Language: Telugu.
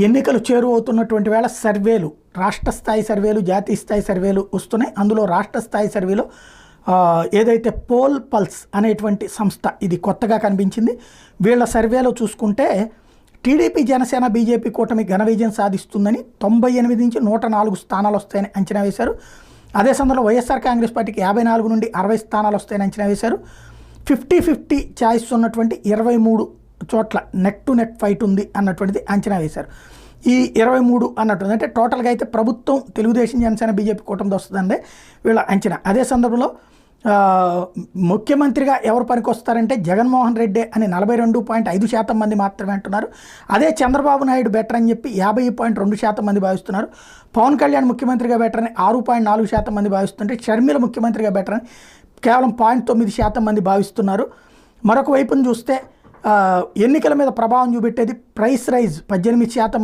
ఎన్నికలు చేరువవుతున్నటువంటి వేళ సర్వేలు, రాష్ట్ర స్థాయి సర్వేలు, జాతీయ స్థాయి సర్వేలు వస్తున్నాయి. అందులో రాష్ట్ర స్థాయి సర్వేలో ఏదైతే పోల్ పల్స్ అనేటువంటి సంస్థ, ఇది కొత్తగా కనిపించింది. వీళ్ళ సర్వేలో చూసుకుంటే టీడీపీ, జనసేన, బీజేపీ కూటమి ఘన విజయం సాధిస్తుందని 98 నుంచి 104 స్థానాలు వస్తాయని అంచనా వేశారు. అదే సందర్భంలో వైఎస్ఆర్ కాంగ్రెస్ పార్టీకి 54 నుండి 60 స్థానాలు వస్తాయని అంచనా వేశారు. 50-50 ఛాయిస్ ఉన్నటువంటి 23 చోట్ల నెక్ టు నెక్ ఫైట్ ఉంది అన్నటువంటిది అంచనా వేశారు. ఈ 23 అన్నట్టుంది అంటే టోటల్గా అయితే ప్రభుత్వం తెలుగుదేశం, జనసేన, బీజేపీ కూటమితో వస్తుందంటే వీళ్ళ అంచనా. అదే సందర్భంలో ముఖ్యమంత్రిగా ఎవరు పనికొస్తారంటే జగన్మోహన్ రెడ్డి అని 42.5% మంది మాత్రమే అంటున్నారు. అదే చంద్రబాబు నాయుడు బెటర్ అని చెప్పి 50.2% మంది భావిస్తున్నారు. పవన్ కళ్యాణ్ ముఖ్యమంత్రిగా బెటర్ అని 6.4% మంది భావిస్తుంటే షర్మిల ముఖ్యమంత్రిగా బెటర్ అని కేవలం 0.9% మంది భావిస్తున్నారు. మరొక వైపును చూస్తే ఎన్నికల మీద ప్రభావం చూపెట్టేది ప్రైస్ రైజ్ 18%